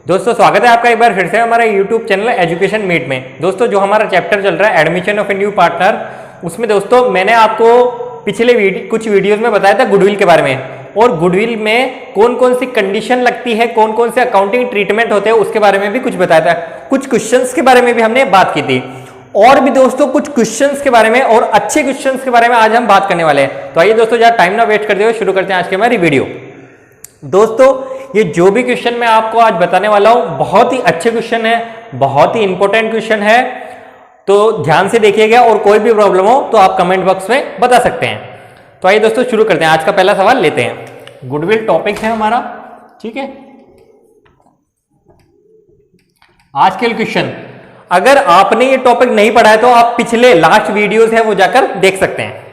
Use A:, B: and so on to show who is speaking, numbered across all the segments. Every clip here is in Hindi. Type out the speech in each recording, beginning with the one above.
A: दोस्तों स्वागत है आपका एक बार फिर से हमारे YouTube चैनल एजुकेशन मीट में। दोस्तों जो हमारा चैप्टर चल रहा है admission of a new partner, उसमें दोस्तों मैंने आपको पिछले कुछ वीडियोस में बताया था गुडविल के बारे में, और गुडविल में कौन कौन सी कंडीशन लगती है, कौन कौन से अकाउंटिंग ट्रीटमेंट होते हैं, उसके बारे में भी कुछ बताया था। कुछ क्वेश्चंस के बारे में भी हमने बात की थी, और भी दोस्तों कुछ क्वेश्चंस के बारे में और अच्छे क्वेश्चंस के बारे में आज हम बात करने वाले हैं। तो आइए दोस्तों ज़्यादा टाइम ना वेस्ट करते हुए शुरू करते हैं आज की हमारी वीडियो। दोस्तों ये जो भी क्वेश्चन मैं आपको आज बताने वाला हूं बहुत ही अच्छे क्वेश्चन है, बहुत ही इंपॉर्टेंट क्वेश्चन है, तो ध्यान से देखिएगा और कोई भी प्रॉब्लम हो तो आप कमेंट बॉक्स में बता सकते हैं। तो आइए दोस्तों शुरू करते हैं। आज का पहला सवाल लेते हैं। गुडविल टॉपिक है हमारा, ठीक है। आज के क्वेश्चन, अगर आपने ये टॉपिक नहीं पढ़ा है तो आप पिछले लास्ट वीडियोस है वो जाकर देख सकते हैं।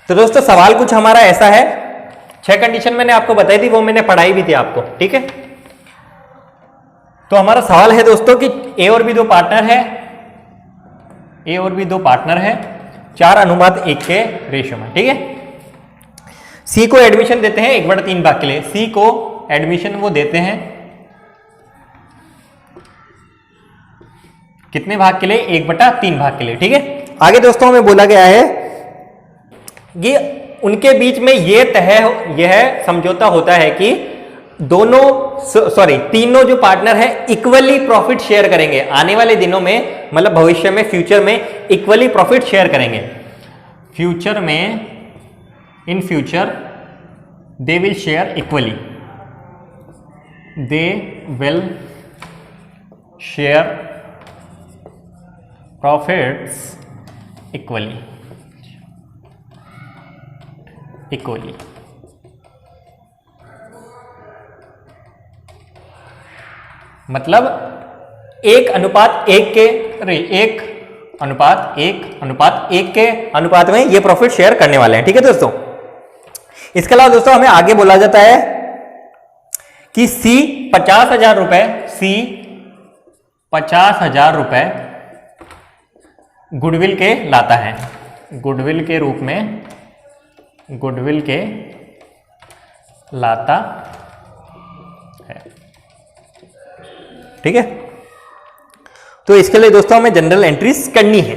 A: तो दोस्तों सवाल कुछ हमारा ऐसा है, 6 कंडीशन मैंने आपको बताई थी, वो मैंने पढ़ाई भी थी आपको, ठीक है। तो हमारा सवाल है दोस्तों कि ए और बी दो पार्टनर है, ए और बी दो पार्टनर है, 4:1 के रेशियो में, ठीक है। सी को एडमिशन देते हैं 1/3 भाग के लिए, सी को एडमिशन वो देते हैं कितने भाग के लिए? 1/3 भाग के लिए, ठीक है। आगे दोस्तों हमें बोला गया है कि उनके बीच में यह समझौता होता है कि तीनों जो पार्टनर है इक्वली प्रॉफिट शेयर करेंगे। आने वाले दिनों में, मतलब भविष्य में, फ्यूचर में इक्वली प्रॉफिट शेयर करेंगे। फ्यूचर में, in future they will share equally, they will share profits equally, मतलब 1:1 के अनुपात में ये प्रॉफिट शेयर करने वाले हैं, ठीक है दोस्तों। इसके अलावा दोस्तों हमें आगे बोला जाता है कि सी 50,000 रुपए, सी 50,000 रुपए गुडविल के लाता है, गुडविल के रूप में, गुडविल के लाता है, ठीक है। तो इसके लिए दोस्तों हमें जनरल एंट्रीज करनी है।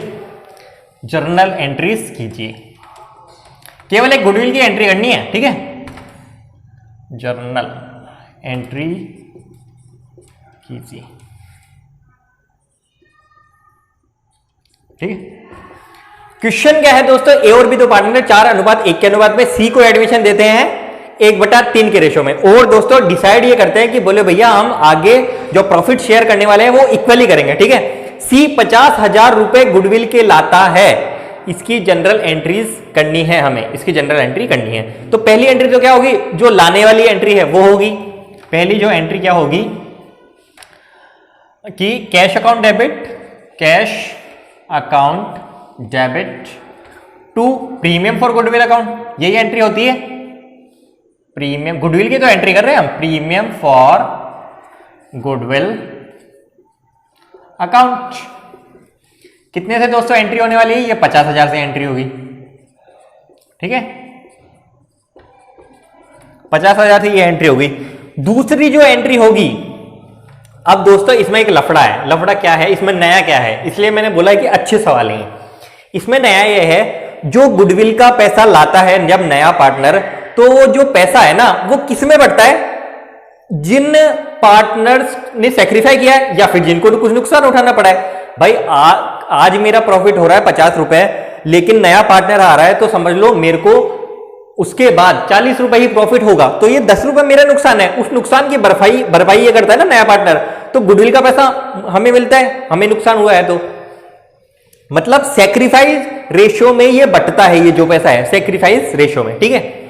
A: जर्नल एंट्रीज कीजिए, केवल एक गुडविल की एंट्री करनी है, ठीक है। जर्नल एंट्री कीजिए, ठीक है। क्वेश्चन क्या है दोस्तों? ए और बी दो पार्टनर 4:1 के अनुपात में सी को एडमिशन देते हैं 1/3 के रेशो में, और दोस्तों डिसाइड ये करते हैं कि बोले भैया हम आगे जो प्रॉफिट शेयर करने वाले हैं वो इक्वली करेंगे, ठीक है। सी 50,000 रुपए गुडविल के लाता है, इसकी जनरल एंट्रीज करनी है हमें, इसकी जनरल एंट्री करनी है। तो पहली एंट्री तो क्या होगी? जो लाने वाली एंट्री है वो होगी। पहली जो एंट्री क्या होगी कि cash account debit, cash account debit to premium for goodwill account, यही एंट्री होती है। प्रीमियम, गुडविल की तो एंट्री कर रहे हैं हम, प्रीमियम फॉर गुडविल अकाउंट। कितने से दोस्तों एंट्री होने वाली है? ये 50,000 से एंट्री होगी, ठीक है। 50,000 से ये एंट्री होगी। दूसरी जो एंट्री होगी, अब दोस्तों इसमें एक लफड़ा है। लफड़ा क्या है? इसमें नया क्या है? इसलिए मैंने बोला कि अच्छे सवाल हैं। इसमें नया ये है, जो गुडविल का पैसा लाता है जब नया पार्टनर, तो वो जो पैसा है ना वो किस में बढ़ता है? जिन पार्टनर्स ने सेक्रीफाई किया है या फिर जिनको कुछ नुकसान उठाना पड़ा है। भाई आज मेरा प्रॉफिट हो रहा है 50 रुपए, लेकिन नया पार्टनर आ रहा है तो समझ लो मेरे को उसके बाद 40 रुपए ही प्रॉफिट होगा, तो ये 10 रुपए मेरा नुकसान है। उस नुकसान की भरपाई ये करता है ना नया पार्टनर, तो गुडविल का पैसा हमें मिलता है, हमें नुकसान हुआ है तो मतलब सेक्रीफाइस रेशियो में ये बटता है, ये जो पैसा है सेक्रीफाइस रेशियो में, ठीक है।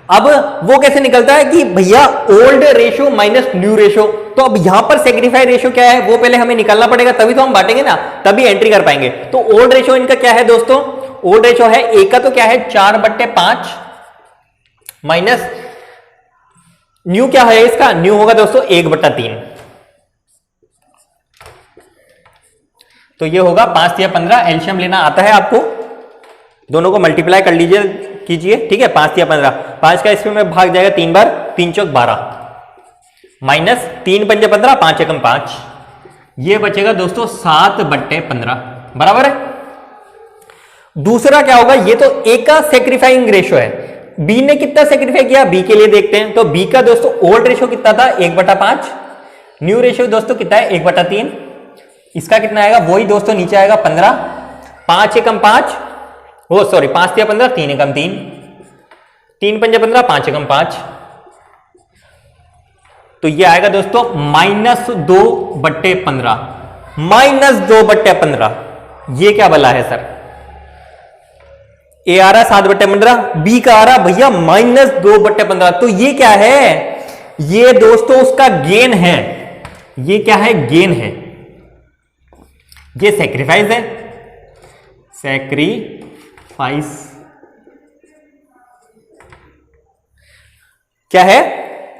A: अब वो कैसे निकलता है कि भैया old ratio minus new ratio, तो अब यहां पर सेक्रीफाइस रेशियो क्या है वो पहले हमें निकालना पड़ेगा, तभी तो हम बांटेंगे ना, तभी एंट्री कर पाएंगे। तो ओल्ड रेशियो इनका क्या है दोस्तों? ओल्ड रेशियो है ए का तो क्या है 4/5 माइनस न्यू क्या है इसका? न्यू होगा दोस्तों 1/3, तो ये होगा 5 या 15। एलसीएम लेना आता है आपको, दोनों को मल्टीप्लाई कर लीजिए कीजिए, ठीक है। 5 या 15, 5 का इसमें में भाग जाएगा 3 बार, 3 चौक 12 माइनस 3 पंजे 15, 5 एकम 5, ये बचेगा दोस्तों 7/15 बराबर है। दूसरा क्या होगा, ये तो ए का सेक्रीफाइंग रेशो है, बी ने कितना सेक्रीफाई किया बी के लिए देखते हैं। तो बी का दोस्तों ओल्ड रेशो कितना था 1/5, न्यू रेशो दोस्तों कितना है 1/3, इसका कितना आएगा वही दोस्तों नीचे आएगा 15, 5 एकम 5, वो सॉरी 5 या 15, 3 एकम 3, 3 पंजे 15, 5 एकम 5, तो ये आएगा दोस्तों -2/15, -2/15। ये क्या बला है सर, ए आ रहा 7/15, बी का आ रहा भैया -2/15, तो ये क्या है, ये दोस्तों उसका गेन है, ये क्या है गेन है, ये सैक्रिफाइस है, सैक्रिफाइस क्या है,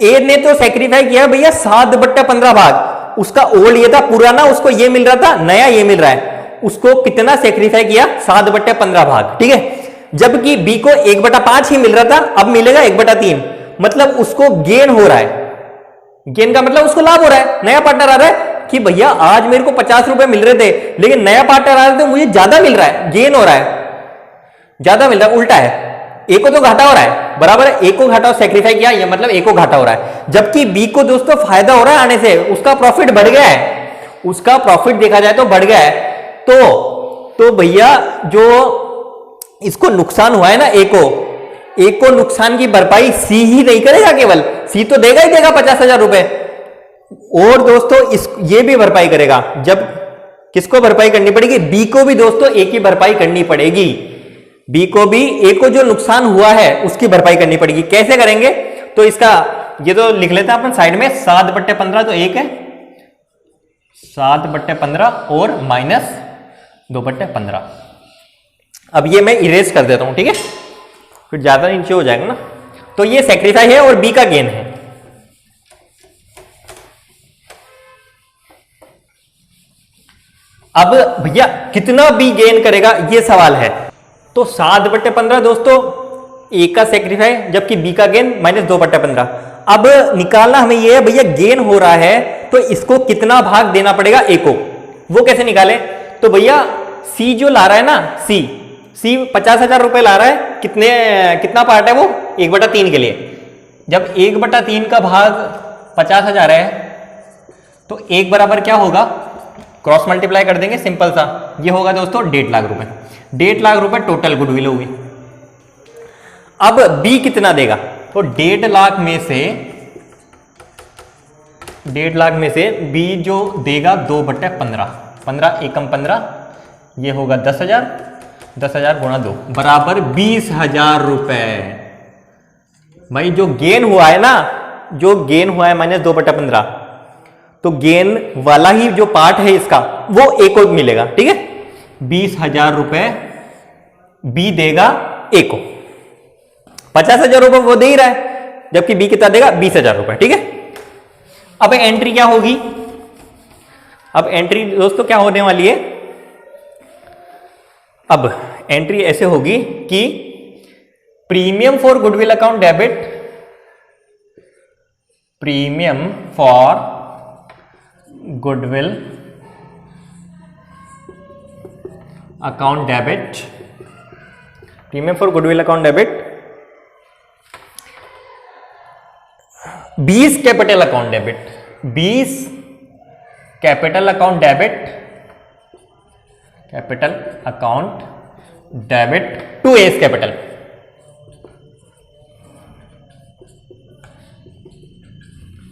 A: ए ने तो सैक्रिफाई किया भैया 7/15 भाग, उसका ओल्ड ये था पुराना, उसको ये मिल रहा था, नया ये मिल रहा है, उसको कितना सैक्रिफाई किया 7/15 भाग, ठीक है। जबकि बी को 1/5 ही मिल रहा था, अब मिलेगा 1/3, मतलब उसको गेन हो रहा है, गेन का मतलब उसको लाभ हो रहा है, नया पार्टनर आ रहा है कि भैया आज मेरे को 50 रुपए मिल रहे थे, लेकिन नया पार्टनर आ रहा है तो मुझे ज्यादा मिल रहा है, गेन हो रहा है, ज्यादा मिल रहा है, उल्टा है, ए को तो घाटा हो रहा है बराबर है, ए को घाटा सेक्रीफाई किया, ये मतलब ए को घाटा हो रहा है, जबकि बी को दोस्तों फायदा हो रहा है आने से, उसका प्रॉफिट बढ़ गया है, उसका प्रॉफिट देखा जाए तो बढ़ गया है। तो भैया जो इसको नुकसान हुआ है ना ए को नुकसान की भरपाई सी ही नहीं करेगा, केवल सी तो देगा ही देगा 50,000 रुपए, और दोस्तों ये भी भरपाई करेगा। जब किसको भरपाई करनी पड़ेगी, बी को भी दोस्तों ए की भरपाई करनी पड़ेगी, बी को भी ए को जो नुकसान हुआ है उसकी भरपाई करनी पड़ेगी। कैसे करेंगे, तो इसका ये तो लिख लेते हैं अपन साइड में, 7/15 तो 1 है, 7/15 और -2/15। अब ये मैं इरेज कर देता हूं, ठीक है, फिर ज्यादा नीचे हो जाएगा ना। तो ये सैक्रिफाई है और बी का गेन है। अब भैया कितना बी गेन करेगा ये सवाल है। तो 7/15 दोस्तों ए का सैक्रिफाई, जबकि बी का गेन -2/15। अब निकालना हमें ये है भैया गेन हो रहा है तो इसको कितना भाग देना पड़ेगा ए को, वो कैसे निकाले। तो भैया सी जो ला रहा है ना, सी 50,000 रुपए ला रहा है, कितना पार्ट है वो 1/3 के लिए। जब 1/3 का भाग 50,000 है तो 1 बराबर क्या होगा, क्रॉस मल्टीप्लाई कर देंगे सिंपल सा, ये होगा दोस्तों 1.5 लाख रुपए, 1.5 लाख रुपए टोटल गुडविल होगी। अब बी कितना देगा, तो 1.5 लाख में से बी जो देगा 2/15, 15 एकम 15, ये होगा 10,000, 10,000 गुणा 2 बराबर 20,000 रुपए। भाई जो गेन हुआ है ना, जो गेन हुआ है -2/15, तो गेन वाला ही जो पार्ट है इसका वो ए को मिलेगा, ठीक है। 20,000 रुपए बी देगा ए को, 50,000 रुपए वो दे ही रहा है, जबकि बी कितना देगा 20,000 रुपए, ठीक है। अब एंट्री क्या होगी, अब एंट्री दोस्तों क्या होने वाली है, अब एंट्री ऐसे होगी कि premium for goodwill account debit, premium for goodwill account debit, premium for goodwill account debit 20 capital account debit, 20 capital account debit, capital account debit to A's capital,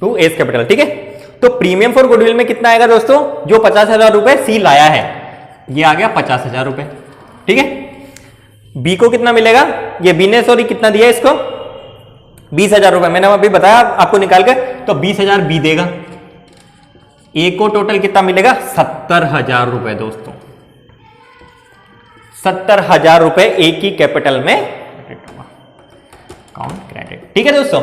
A: to A's capital, ठीक है। तो प्रीमियम फॉर गुडविल में कितना आएगा दोस्तों, जो 50,000 रुपए सी लाया है ये आ गया 50,000 रुपए, ठीक है। बी को कितना मिलेगा, ये बी ने सॉरी कितना दिया इसको 20,000 रुपए, मैंने अभी बताया आपको निकाल कर, तो 20,000 बी देगा, ए को टोटल कितना मिलेगा 70,000 रुपए दोस्तों, 70,000 रुपए ए की कैपिटल में अकाउंट क्रेडिट, ठीक है दोस्तों।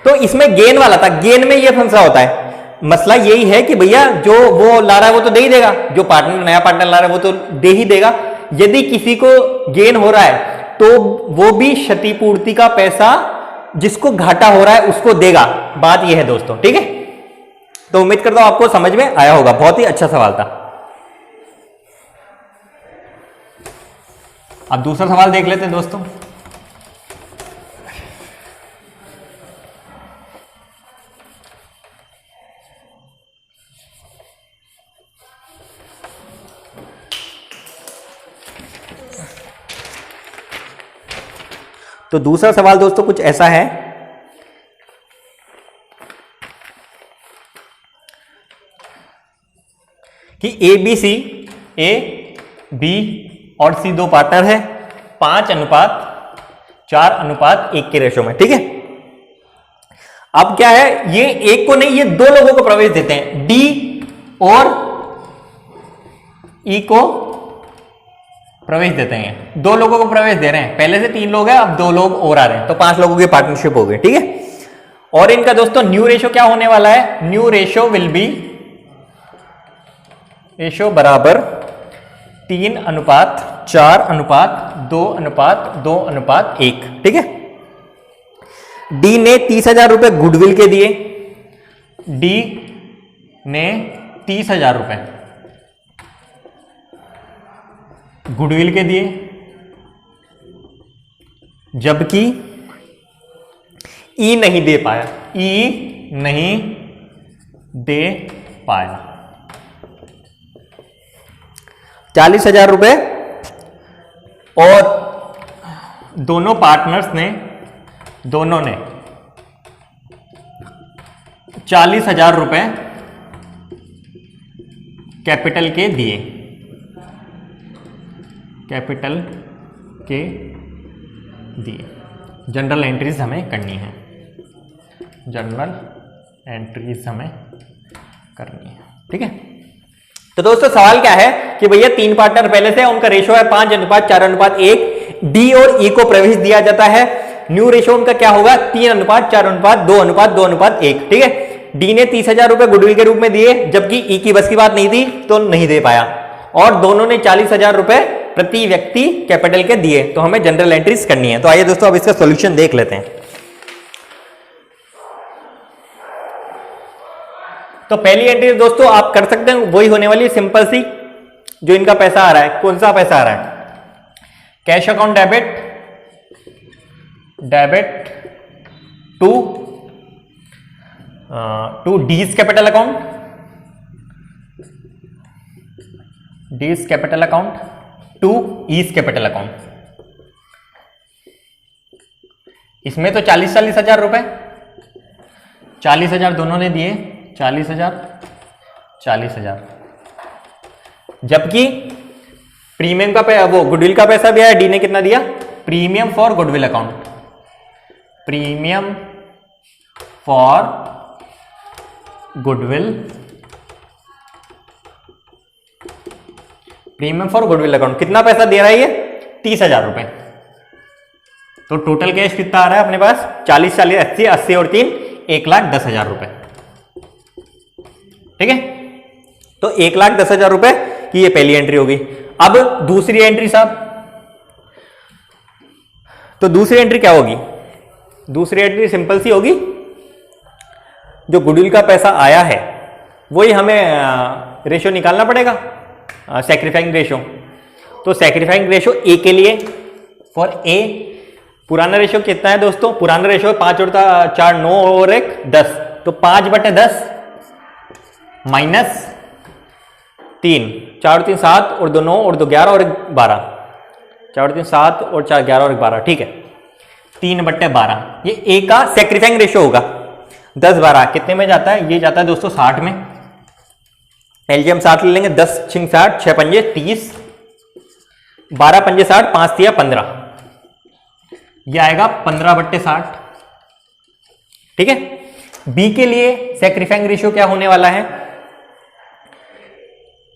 A: तो इसमें गेन वाला था, गेन में ये फंसा होता है, मसला यही है कि भैया जो वो ला रहा है वो तो दे ही देगा, जो पार्टनर नया पार्टनर ला रहा है वो तो दे ही देगा। यदि किसी को गेन हो रहा है तो वो भी क्षतिपूर्ति का पैसा जिसको घाटा हो रहा है उसको देगा। बात यह है दोस्तों, ठीक है। तो उम्मीद करता हूं आपको समझ में आया होगा, बहुत ही अच्छा सवाल था। अब दूसरा सवाल देख लेते हैं दोस्तों। तो दूसरा सवाल दोस्तों कुछ ऐसा है कि ए बी और सी दो पार्टनर है 5:4:1 के रेशो में, ठीक है। अब क्या है, ये एक को नहीं, ये दो लोगों को प्रवेश देते हैं, डी और ई को प्रवेश देते हैं। दो लोगों को प्रवेश दे रहे हैं, पहले से 3 लोग हैं, अब 2 लोग और आ रहे हैं, तो 5 लोगों की पार्टनरशिप हो गई, ठीक है। और इनका दोस्तों न्यू रेशो क्या होने वाला है, new ratio will be ratio बराबर 3:4:2:2:1, ठीक है। डी ने 30,000 रुपए गुडविल के दिए, डी ने 30,000 रुपए गुडविल के दिए, जबकि ई नहीं दे पाया, ई नहीं दे पाया 40,000 रुपए। और दोनों पार्टनर्स ने, दोनों ने 40,000 रुपए कैपिटल के दिए, कैपिटल के दिए। जनरल एंट्रीज हमें करनी है, जनरल एंट्रीज हमें करनी है, ठीक है। तो दोस्तों सवाल क्या है कि भैया 3 पार्टनर पहले से, उनका रेशो है 5:4:1, डी और ई को प्रवेश दिया जाता है। न्यू रेशो उनका क्या होगा, 3:4:2:2:1, ठीक है। डी ने 30,000 रुपए गुडविल के रूप में दिए, जबकि ई की बस की बात नहीं थी तो नहीं दे पाया, और दोनों ने 40,000 रुपए प्रति व्यक्ति कैपिटल के दिए। तो हमें जनरल एंट्रीज करनी है। तो आइए दोस्तों अब इसका सॉल्यूशन देख लेते हैं। तो पहली एंट्री दोस्तों आप कर सकते हैं, वही होने वाली सिंपल सी, जो इनका पैसा आ रहा है। कौन सा पैसा आ रहा है, cash account debit to D's capital account, D's capital account to E's capital account. इसमें तो 40,000 रुपए, 40,000 दोनों ने दिए, 40,000, जबकि प्रीमियम का वो गुडविल का पैसा भी आया। डी ने कितना दिया, premium for goodwill account, premium for goodwill, premium for goodwill account कितना पैसा दे रहा है ये, 30,000 रुपए। तो टोटल कैश कितना आ रहा है अपने पास, 40, 40, 80, 80 और 3, 1,10,000 रुपए, ठीक है। तो 1,10,000 रुपए की ये पहली एंट्री होगी। अब दूसरी एंट्री साहब, तो दूसरी एंट्री क्या होगी, दूसरी एंट्री सिंपल सी होगी, जो गुडविल का पैसा आया है वही हमें रेशो निकालना पड़ेगा, सैक्रिफाइंग रेशो। तो सैक्रिफाइंग रेशो ए के लिए, फॉर ए पुराना रेशो कितना है दोस्तों, पुराना रेशो 5 और 4 9 और 1 10, तो 5/10 माइनस 3, 4 और 3 7 और 2 9 और 2 11 और 1 12, 4 और 3 7 और 4 11 और 1 12, ठीक है। 3/12 ये ए का सैक्रिफाइंग रेशो होगा। 10/12 कितने में जाता है, ये जाता है दोस्तों 60 में। एलजीएम 7 ले लेंगे, 10 6 60, 6 पंजे 30, 12 पंजे 60, 5 3 15, ये आएगा 15/60, ठीक है। बी के लिए सैक्रिफाइंग रेशियो क्या होने वाला है,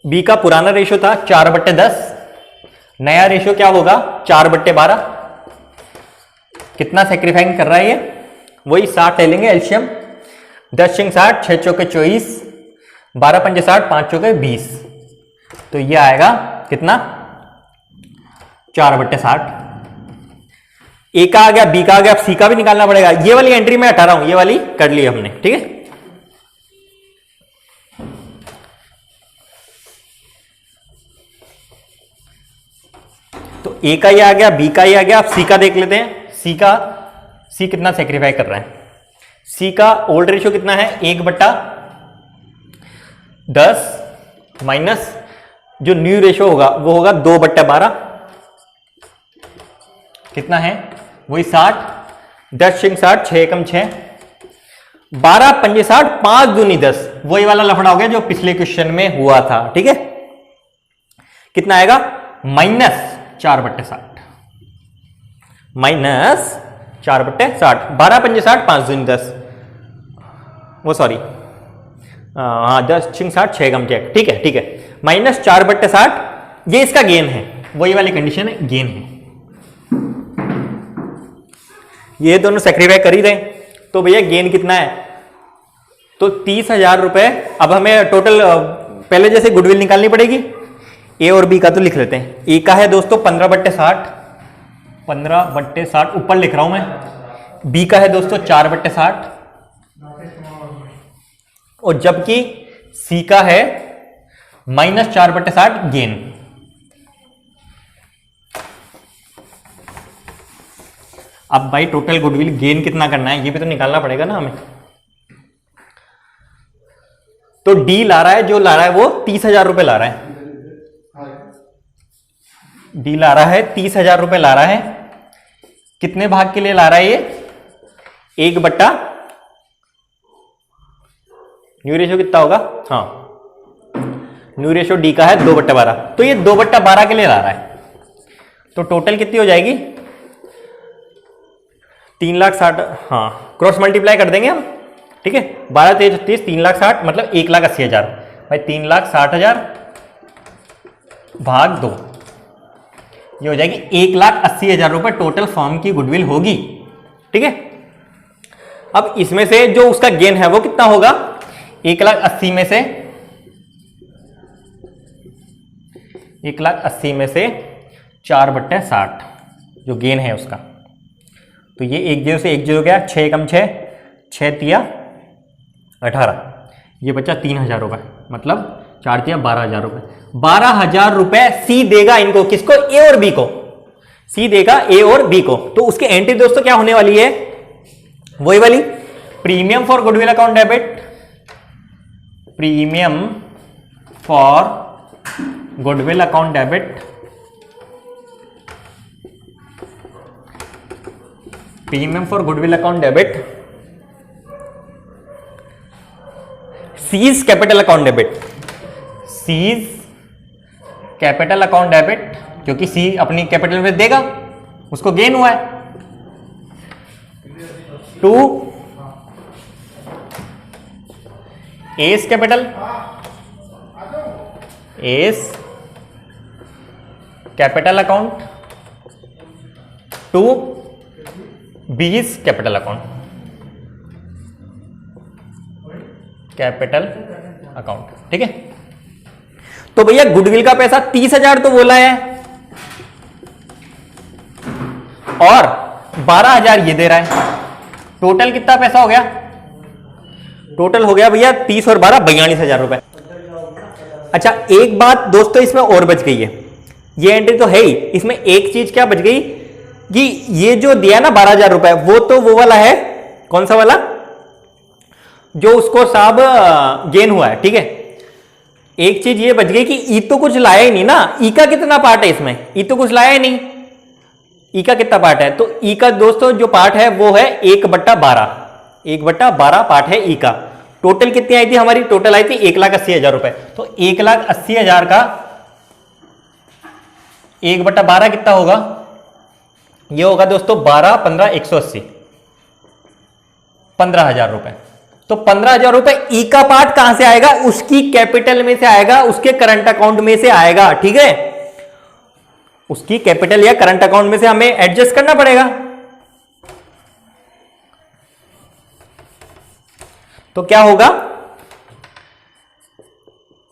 A: बी का पुराना रेशियो था 4/10, नया रेशियो क्या होगा 4/12। कितना सैक्रिफाइंग कर रहा है ये, वही 60 ले लेंगे एलसीएम, 10 6 60, 6 चौके 24, 12 पंजे 60, 5 चौके 20, तो ये आएगा कितना 4/60, ए का आ गया, बी का आ गया, अब सी का भी निकालना पड़ेगा। ये वाली एंट्री मैं हटा रहा हूं, ये वाली कर ली हमने, ठीक है। तो ए का ये आ गया, बी का ये आ गया, अब सी का देख लेते हैं। सी कितना सेक्रीफाई कर रहा है। सी का ओल्ड रेशियो कितना है, 1/10 माइनस जो न्यू रेशियो होगा वो होगा 2/12, कितना है वही 60, 10 × 60, 6 × 6, 12 × 5 = 60, 5 दूनी 10, वही वाला लफड़ा हो गया जो पिछले क्वेश्चन में हुआ था, ठीक है। कितना आएगा, -4/60, -4/60, 12 × 5 = 60, 5 दूनी 10, वो सॉरी हाँ 10 × 60, 6 × 6, ठीक है ठीक है, -4/60, ये इसका गेन है, वही वाली कंडीशन है, गेन है। ये दोनों सेक्रीफाई कर ही रहे, तो भैया गेन कितना है, तो 30,000 रुपए। अब हमें टोटल पहले जैसे गुडविल निकालनी पड़ेगी। ए और बी का तो लिख लेते हैं। ए का है दोस्तों 15/60, 15/60 ऊपर लिख रहा हूं मैं। बी का है दोस्तों 4/60, और जबकि सी का है -4/60 गेन। अब भाई टोटल गुडविल गेन कितना करना है, ये भी तो निकालना पड़ेगा ना हमें। तो डी ला रहा है, जो ला रहा है वो 30,000 रुपए ला रहा है। डी ला रहा है 30,000 रुपए ला रहा है। कितने भाग के लिए ला रहा है ये, 1/, न्यू रेशियो कितना होगा, हाँ न्यू रेशियो डी का है 2/12, तो ये 2/12 के लिए ला रहा है। तो टोटल कितनी हो जाएगी, 3,60,000, हाँ क्रॉस मल्टीप्लाई कर देंगे हम, ठीक है। 12 × 33, 3,60,000 मतलब 1,80,000, भाई 3,60,000 भाग 2, ये हो जाएगी 1,80,000 रुपए टोटल फॉर्म की गुडविल होगी, ठीक है। अब इसमें से जो उसका गेन है वो कितना होगा, 1,80,000 में से 1,80,000 में से 4/60 जो गेन है उसका, तो ये 1 0 से 1 0 गया, 6 × 6, 6 × 18, ये बचा 3,000 रुपए, मतलब 4 × 12,000 रुपए। 12,000 रुपए सी देगा इनको, किसको, ए और बी को। सी देगा ए और बी को। तो उसकी एंट्री दोस्तों क्या होने वाली है, वही वाली, premium for goodwill account debit, premium for goodwill account debit, premium for goodwill account debit, seize capital account debit, seize capital account debit, क्योंकि सी अपनी कैपिटल में देगा, उसको गेन हुआ है, to A's capital, A's capital account, to B's capital account, capital account, ठीक है। तो भैया गुडविल का पैसा 30,000 तो बोला है, और 12,000 ये दे रहा है, टोटल कितना पैसा हो गया, टोटल हो गया भैया 30 और 12 42,000 रुपए। अच्छा एक बात दोस्तों इसमें और बच गई है, ये एंट्री तो है ही, इसमें एक चीज क्या बच गई कि ये जो दिया ना 12,000 रुपए, वो तो वो वाला है, कौन सा वाला, जो उसको साहब गेन हुआ है, ठीक है। एक चीज ये बच गई कि ई तो कुछ लाया ही नहीं ना, ई का कितना पार्ट है इसमें, ई तो कुछ लाया ही नहीं, ई का कितना पार्ट है, तो ई का दोस्तों जो पार्ट है वो है 1/12, 1/12 पार्ट है ई का। टोटल कितनी आई थी हमारी, टोटल आई थी 1,80,000 रुपए, तो 1,80,000 का 1/12 कितना होगा, ये होगा दोस्तों 12 15 180, 15,000 रुपए। तो 15,000 रुपए ई का पार्ट कहां से आएगा, उसकी कैपिटल में से आएगा, उसके करंट अकाउंट में से आएगा, ठीक है। उसकी कैपिटल या करंट अकाउंट में से हमें एडजस्ट करना पड़ेगा। तो क्या होगा,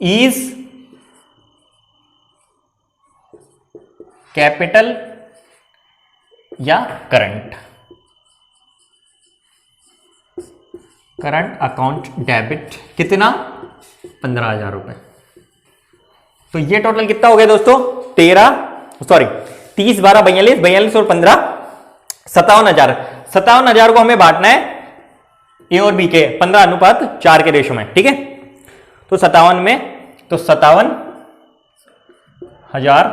A: इज कैपिटल या करंट अकाउंट डेबिट कितना 15,000 रुपए। तो ये टोटल कितना हो गया दोस्तों 30 12 42 और 15 57,000। 57,000 को हमें बांटना है ए और बी के 15:4 के रेशो में। ठीक है, तो 57 में तो 57,000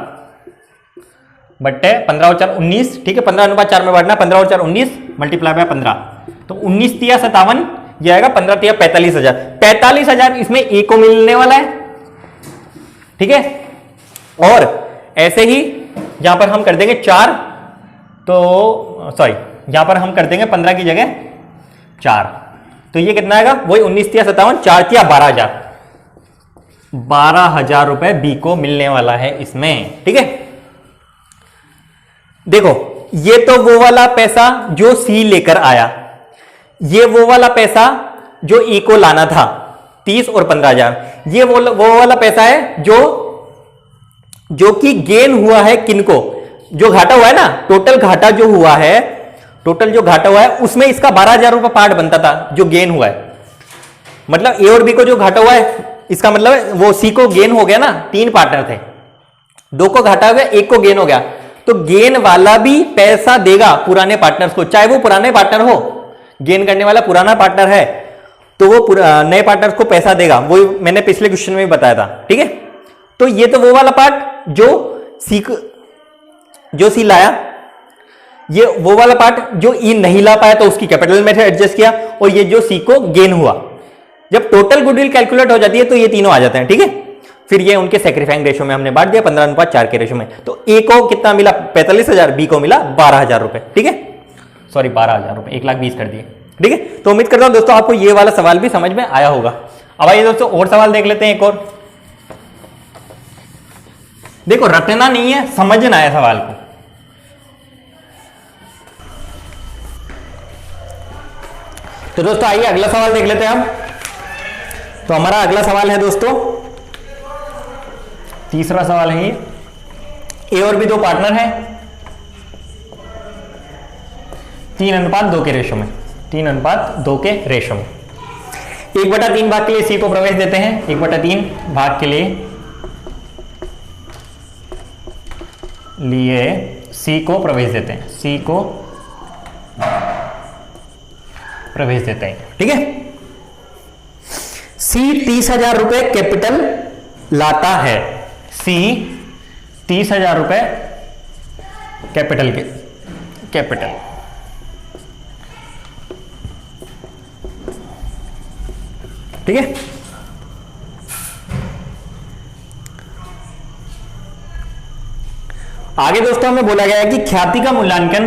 A: बट्टे 15 और 4 19। ठीक है, 15:4 में बांटना 15 और 4 19 मल्टीप्लाई बाय 15 तो 19 तिया 57 ये आएगा 15 तिया 45,000। 45,000 इसमें ए को मिलने वाला है। ठीक है, और ऐसे ही यहां पर हम कर देंगे 4 तो यहां पर हम कर देंगे 15 की जगह 4 तो ये कितना आएगा वही 19 तिया 57 4 तिया 12,000। 12,000 रुपए बी को मिलने वाला है इसमें। ठीक है, देखो ये तो वो वाला पैसा जो सी लेकर आया, ये वो वाला पैसा जो ई को लाना था 30 और 15,000। ये वो वाला पैसा है जो कि गेन हुआ है किनको, जो घाटा हुआ है ना, टोटल घाटा जो हुआ है, टोटल जो घाटा हुआ है उसमें इसका 12,000 रुपए पार्ट बनता था जो गेन हुआ है। मतलब ए और बी को जो घाटा हुआ है इसका मतलब वो सी को गेन हो गया ना, 3 पार्टनर थे, 2 को घाटा हो गया 1 को गेन हो गया, तो गेन वाला भी पैसा देगा पुराने पार्टनर्स को, चाहे वो पुराने पार्टनर हो, गेन करने वाला पुराना पार्टनर है तो वो नए पार्टनर्स को पैसा देगा। वो मैंने पिछले क्वेश्चन में भी बताया था। ठीक है, तो ये तो वो वाला पार्ट जो सी लाया, ये वो वाला पार्ट जो ई नहीं ला पाया तो उसकी कैपिटल में एडजस्ट किया, और ये जो सी को गेन हुआ। जब टोटल गुडविल कैलकुलेट हो जाती है तो ये तीनों आ जाते हैं। ठीक है, फिर ये उनके सैक्रिफाइंग रेशो में हमने बांट दिया 15:4 के रेशो में। तो ए को कितना मिला 45,000, बी को मिला 12,000 रुपए। ठीक है, 12,000 रुपए 1,20,000 कर दिए। ठीक है, तो उम्मीद करता हूं दोस्तों आपको ये वाला सवाल भी समझ में आया होगा। अब आइए दोस्तों और सवाल देख लेते हैं एक और। देखो रटना नहीं है, समझना है सवाल को। तो दोस्तों आइए अगला सवाल देख लेते हैं हम। तो हमारा अगला सवाल है दोस्तों, तीसरा सवाल है ये। ए और बी 2 पार्टनर हैं 3:2 के रेशो में, 3:2 के रेशो में। 1/3 भाग के लिए सी को प्रवेश देते हैं, 1/3 भाग के लिए सी को प्रवेश देते हैं, सी को प्रवेश देते हैं। ठीक है, सी 30,000 रुपए कैपिटल लाता है, सी 30,000 रुपए कैपिटल के कैपिटल ठीक है। आगे दोस्तों हमें बोला गया है कि ख्याति का मूल्यांकन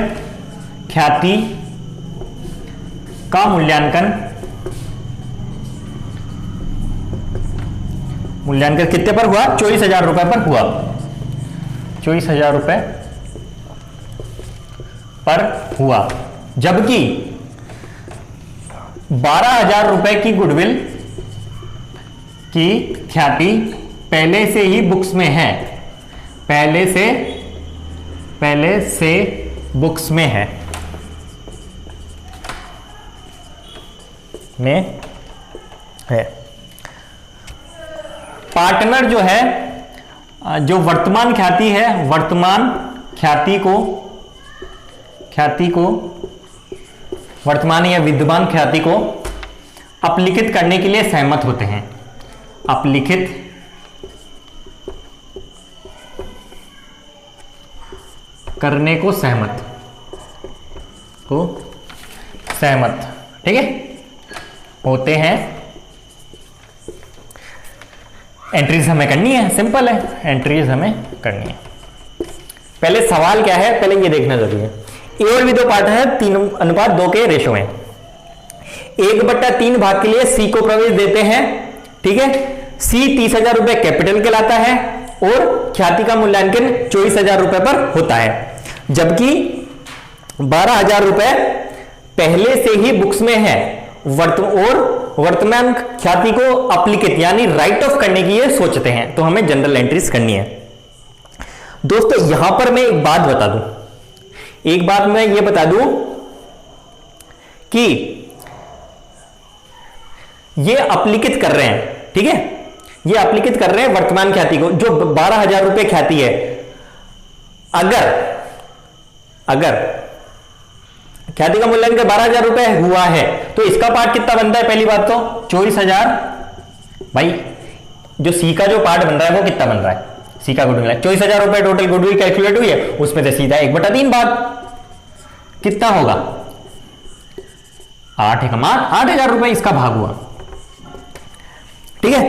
A: कितने पर हुआ 24,000 रुपए पर हुआ, 24,000 रुपए पर हुआ, जबकि 12,000 रुपए की गुडविल की ख्याति पहले से ही बुक्स में है, पहले से बुक्स में है पार्टनर जो है, जो वर्तमान ख्याति है, वर्तमान ख्याति को वर्तमान या विद्यमान ख्याति को अपलिखित करने के लिए सहमत होते हैं, अपलिखित करने को सहमत ठीक है होते हैं। एंट्रीज हमें करनी है, सिंपल है, एंट्रीज हमें करनी है। पहले सवाल क्या है पहले ये देखना जरूरी है। ए और बी 2 पार्टनर है 3:2 के रेशो में, 1/3 भाग के लिए सी को प्रवेश देते हैं। ठीक है, सी 30,000 रुपए कैपिटल के लाता है और ख्याति का मूल्यांकन 24,000 रुपए पर होता है, जबकि 12,000 रुपए पहले से ही बुक्स में है और वर्तमान ख्याति को अपलिखित यानी राइट ऑफ करने की ये सोचते हैं। तो हमें जनरल एंट्रीज करनी है। दोस्तों यहां पर मैं एक बात बता दूं, एक बात मैं ये बता दूं कि ये अपलिखित कर रहे हैं, ठीक है, ये अपलिखित कर रहे हैं वर्तमान ख्याति को, जो 12,000 रुपए ख्याति है। अगर ख्याति का मूल्यांकन 12,000 रुपए हुआ है तो इसका पार्ट कितना बनता है? पहली बात तो 24,000। भाई जो सी का जो पार्ट बन रहा है वो कितना बन रहा है? सी का गुडविल 24,000 रुपए टोटल गुडविल कैलकुलेट हुई है, उसमें से सीधा 1/3 भाग कितना होगा? 8,000 रुपए इसका भाग हुआ, ठीक है।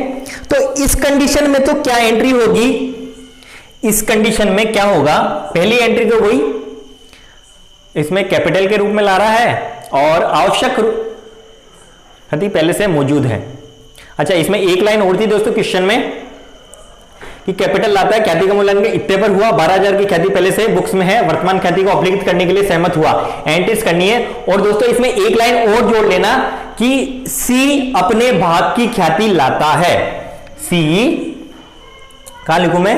A: तो इस कंडीशन में तो क्या एंट्री होगी? इस कंडीशन में क्या होगा? पहली एंट्री तो वही, इसमें कैपिटल के रूप में ला रहा है और आवश्यक ख्याति पहले से मौजूद है। अच्छा, इसमें एक लाइन और थी दोस्तों क्वेश्चन में कि कैपिटल लाता है, ख्याति का मूल्यांकन इतने पर हुआ, 12,000 की ख्याति पहले से बुक्स में है, वर्तमान ख्याति को अपलिखित करने के लिए सहमत हुआ, एंट्रीज करनी है। और दोस्तों इसमें एक लाइन और जोड़ लेना कि सी अपने भाग की ख्याति लाता है। सी कहां लिखूं मैं?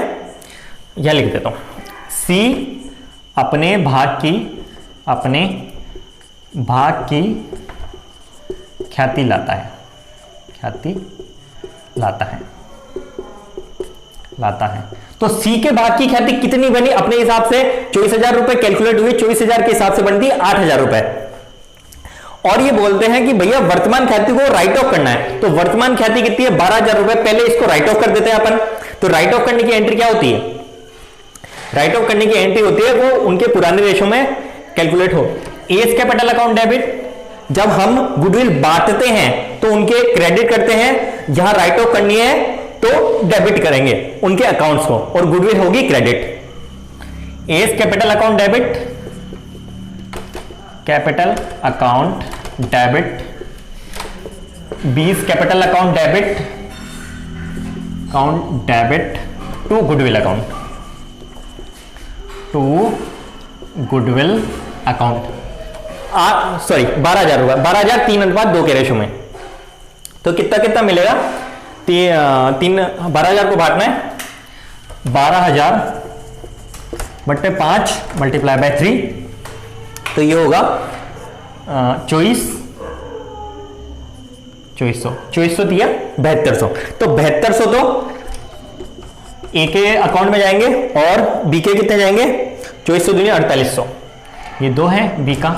A: यहां लिख देता हूं, सी अपने भाग की ख्याति लाता है, लाता है। तो सी के भाग की ख्याति कितनी बनी? अपने हिसाब से 24,000 रुपए कैलकुलेट हुई, 24,000 के हिसाब से बनती 8,000 रुपए। और ये बोलते हैं कि भैया वर्तमान ख्याति को राइट ऑफ करना है, तो वर्तमान ख्याति कितनी है? 12,000 रुपए। पहले इसको राइट ऑफ कर देते हैं अपन। तो राइट ऑफ करने की एंट्री क्या होती है? राइट ऑफ करने की एंट्री होती है वो उनके पुराने रेशो में कैलकुलेट हो। एस कैपिटल अकाउंट डेबिट, जब हम गुडविल बांटते हैं तो उनके क्रेडिट करते हैं, जहां राइट ऑफ करनी है तो डेबिट करेंगे उनके अकाउंट्स को, और गुडविल होगी credit. A's capital account debit, capital account debit, B's capital account debit to goodwill account, sorry 12,000 रुपए, 12,000 3:2 के रेशो में। तो कितना मिलेगा? 12,000 को बांटना है, 12,000 बट्टे 5 मल्टीप्लाई बाय 3, तो ये होगा 2400 दिया 7200। तो 7200 तो ए के अकाउंट में जाएंगे और बी के कितने जाएंगे? 2400 दूनी 4800, ये दो है बी का,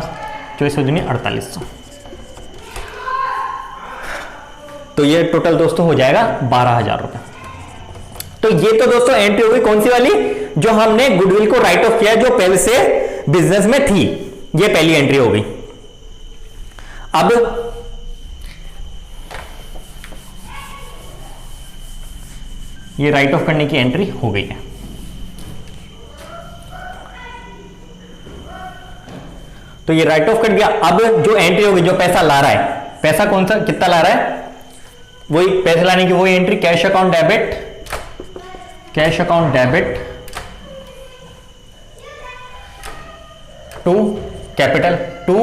A: 2400 दूनी 4800। तो ये टोटल दोस्तों हो जाएगा 12,000 रुपए। तो ये तो दोस्तों एंट्री होगी कौन सी वाली? जो हमने गुडविल को राइट ऑफ किया, जो पहले से बिजनेस में थी, ये पहली एंट्री हो गई। अब ये राइट ऑफ करने की एंट्री हो गई है। तो ये राइट ऑफ कर दिया। अब जो एंट्री होगी, जो पैसा ला रहा है, पैसा कौन सा कितना ला रहा है? वही पैसे लाने की वही entry, cash account debit to capital, to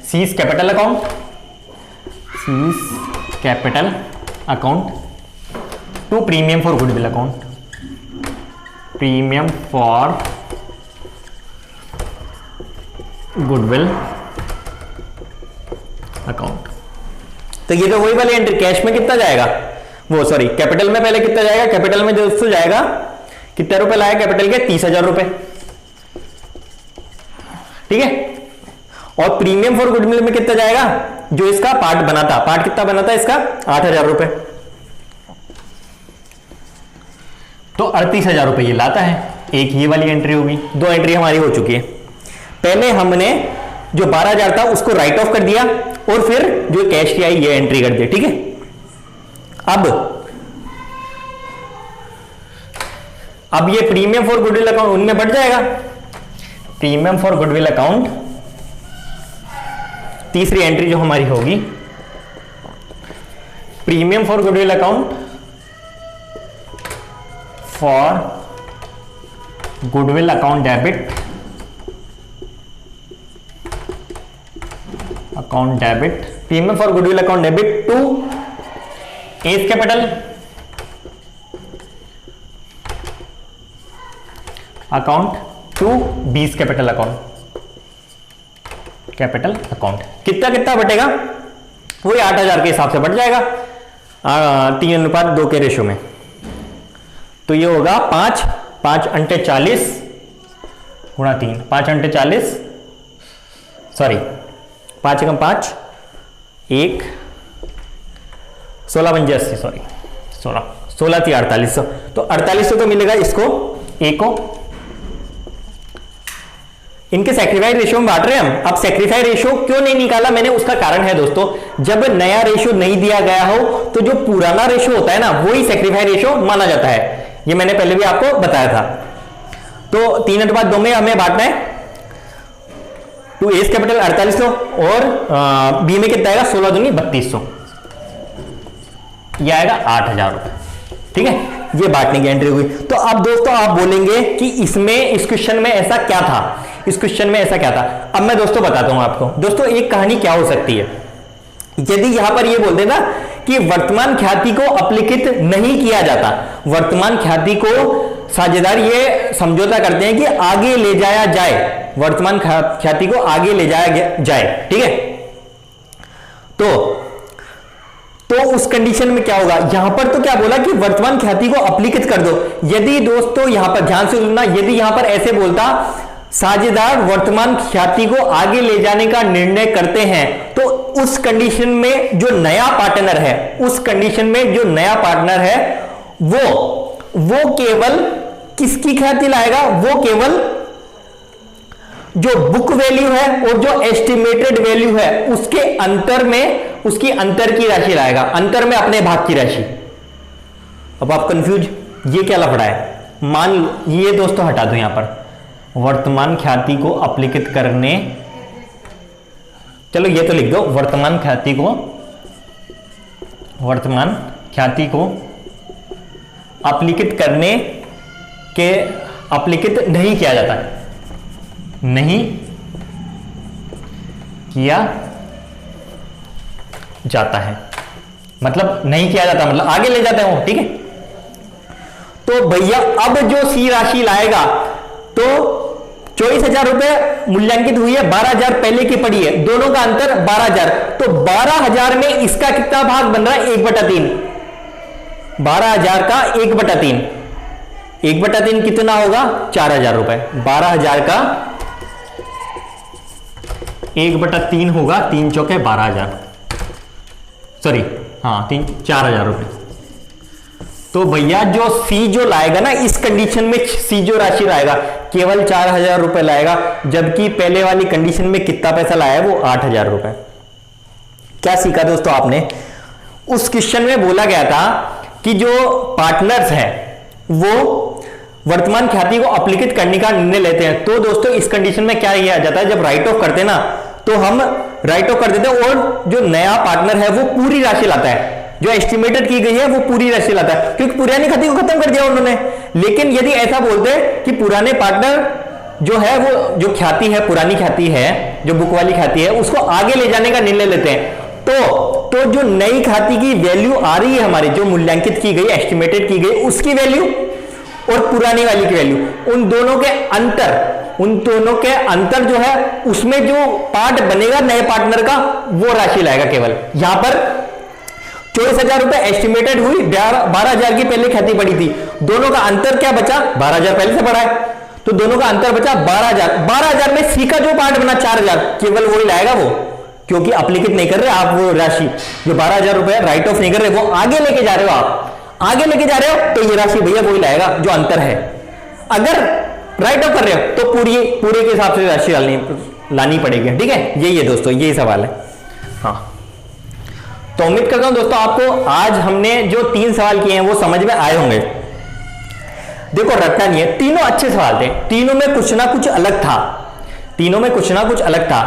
A: C's capital account, to premium for goodwill account, तो ये तो वही वाली एंट्री। कैश में कितना जाएगा? वो सॉरी कैपिटल में पहले कितना जाएगा? कैपिटल में दोस्तों जाएगा, कितने रुपए लाया कैपिटल के? 30,000 रुपए, ठीक है। और प्रीमियम फॉर गुडविल में कितना जाएगा? जो इसका पार्ट बना था, पार्ट कितना बना था इसका? 8,000 रुपए। तो 38,000 रुपए ये लाता है। एक ये वाली एंट्री होगी। दो एंट्री हमारी हो चुकी है। पहले हमने जो 12,000 था उसको राइट ऑफ कर दिया, और फिर जो कैश की आई ये एंट्री कर दी, ठीक है। अब ये प्रीमियम फॉर गुडविल अकाउंट उनमें बढ़ जाएगा। प्रीमियम फॉर गुडविल अकाउंट, तीसरी एंट्री जो हमारी होगी, premium for goodwill account for goodwill account debit, premium for goodwill account debit to A's capital account to B's capital account, capital account कितना कितना बटेगा, वही 8,000 के हिसाब से बढ़ जाएगा 3:2 के रेशो में। तो ये होगा 5 × 40 गुणा 3, 5 × 40 सॉरी 5 × 5 1 16 × 80 सॉरी 16 थी 4800, तो 4800 तो मिलेगा इसको ए को। इनके सेक्रीफाइड रेशियो में बांट रहे हैं हम। अब सेक्रीफाइड रेशियो क्यों नहीं निकाला मैंने, उसका कारण है दोस्तों, जब नया रेशियो नहीं दिया गया हो तो जो पुराना रेशियो होता है ना वही सेक्रीफाइड रेशियो माना जाता है। ये मैंने पहले भी आपको बताया था। तो 3/2 में हमें बांटना है। टू एस कैपिटल 4800 और बी में कितना आएगा 16 दूनी 3200, यह आएगा 8,000 रुपए। ठीक है, ये बांटने की एंट्री हुई। तो अब दोस्तों आप बोलेंगे कि इसमें इस क्वेश्चन में ऐसा क्या था, इस क्वेश्चन में ऐसा क्या था। अब मैं दोस्तों बताता हूं आपको। दोस्तों एक कहानी क्या हो सकती है, यदि यहां पर ये बोल देना कि वर्तमान ख्याति को अपलिखित नहीं किया जाता, वर्तमान ख्याति को साझेदार ये समझौता करते हैं कि आगे ले जाया जाए, वर्तमान ख्याति को आगे ले जाया जाए। ठीक है, तो उस कंडीशन में क्या होगा, यहां पर तो क्या बोला कि वर्तमान ख्याति को अपलिखित कर दो। यदि दोस्तों यहां पर ध्यान से सुनना, यदि यहां पर ऐसे बोलता साझेदार वर्तमान ख्याति को आगे ले जाने का निर्णय करते हैं, तो उस कंडीशन में जो नया पार्टनर है, उस कंडीशन में जो नया पार्टनर है वो केवल किसकी ख्याति लाएगा, वो केवल जो बुक वैल्यू है और जो एस्टिमेटेड वैल्यू है उसके अंतर में, उसकी अंतर की राशि लाएगा, अंतर में अपने भाग की राशि। अब आप कंफ्यूज, ये क्या लफड़ा है। मान ये दोस्तों हटा दो, यहां पर वर्तमान ख्याति को अपलिखित करने, चलो ये तो लिख दो, वर्तमान ख्याति को अपलिखित करने के, अपलिखित नहीं किया जाता, नहीं किया जाता है, मतलब नहीं किया जाता मतलब आगे ले जाते हैं। ठीक है, तो भैया अब जो सी राशि लाएगा, तो 24,000 रुपए मूल्यांकित हुई है, 12,000 पहले की पड़ी है, दोनों का अंतर 12,000, तो 12,000 में इसका कितना भाग बन रहा है 1/3, 12,000 का 1/3, 1/3 कितना होगा 4,000 रुपए, 12,000 का 1/3 होगा 3 चौके 12,000, सॉरी हाँ 4,000 रुपए। तो भैया जो सी जो लाएगा ना, इस कंडीशन में सी जो राशि लाएगा केवल 4,000 रुपए लाएगा, जबकि पहले वाली कंडीशन में कितना पैसा लाया है वो 8,000 रुपए। क्या सीखा दोस्तों आपने, उस क्वेश्चन में बोला गया था कि जो पार्टनर्स हैं वो वर्तमान ख्याति को अपलिखित करने का निर्णय लेते हैं। तो दोस्तों इस कंडीशन में क्या किया जाता है, जब राइट ऑफ करते हैं ना, तो हम राइट ऑफ कर देते हैं और जो नया पार्टनर है वो पूरी राशि लाता है, जो एस्टिमेटेड की गई है वो पूरी राशि लाता है, क्योंकि पुरानी ख्याति को खत्म कर दिया उन्होंने। लेकिन यदि ऐसा बोलते हैं कि पुराने पार्टनर जो है वो जो ख्याति है, पुरानी ख्याति है, जो बुक वाली ख्याति है, उसको आगे ले जाने का निर्णय लेते हैं, तो जो नई ख्याति की वैल्यू आ रही है हमारी, जो मूल्यांकित की गई, एस्टिमेटेड की गई, उसकी वैल्यू और पुरानी वाली की वैल्यू, उन दोनों के अंतर जो है उसमें जो पार्ट बनेगा नए पार्टनर का, वो राशि लाएगा केवल। यहां पर 24,000 रुपए एस्टिमेटेड हुई, 12,000 की पहले ख्याति पड़ी थी, दोनों का अंतर क्या बचा, 12,000 पहले से पड़ा है, तो दोनों का अंतर बचा 12,000। 12,000 में सी का जो पार्ट बना 4,000, केवल वही लाएगा वो, क्योंकि अपलिखित नहीं कर रहे आप, वो राशि जो 12,000 रुपए राइट ऑफ नहीं कर रहे, वो आगे लेके जा रहे हो, आप आगे लेके जा रहे हो, तो ये राशि भैया वही लाएगा जो अंतर है। अगर राइट ऑफ कर रहे हो तो पूरे के हिसाब से राशि लानी पड़ेगी। ठीक है, यही है दोस्तों, यही सवाल है। हाँ, तो उम्मीद करता हूं दोस्तों आपको आज हमने जो 3 सवाल किए हैं वो समझ में आए होंगे। देखो रटना नहीं है, तीनों अच्छे सवाल थे, तीनों में कुछ ना कुछ अलग था, तीनों में कुछ ना कुछ अलग था।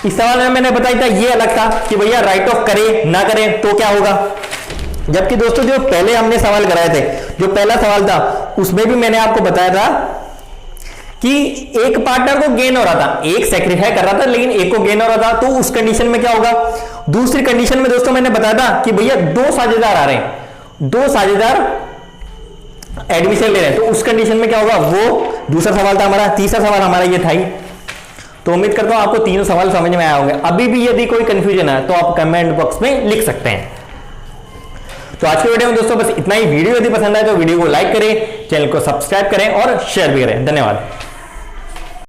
A: इस सवाल में मैंने बताया था ये अलग था कि भैया राइट ऑफ करें ना करें तो क्या होगा, जबकि दोस्तों जो पहले हमने सवाल कराए थे, जो पहला सवाल था उसमें भी मैंने आपको बताया था कि एक पार्टनर को गेन हो रहा था, एक सेक्रीफाई कर रहा था लेकिन एक को गेन हो रहा था, तो उस कंडीशन में क्या होगा। दूसरी कंडीशन में दोस्तों मैंने बताया था कि भैया 2 साझेदार आ रहे हैं, 2 साझेदार एडमिशन ले रहे हैं, तो उस कंडीशन में क्या होगा, वो दूसरा सवाल था हमारा। तीसरा सवाल हमारा ये था ही, तो उम्मीद करता हूं आपको तीनों सवाल समझ में आए होंगे। अभी भी यदि कोई कंफ्यूजन है तो आप कमेंट बॉक्स में लिख सकते हैं। तो आज के वीडियो में दोस्तों बस इतना ही। वीडियो यदि पसंद आए तो वीडियो को लाइक करें, चैनल को सब्सक्राइब करें और शेयर भी करें। धन्यवाद।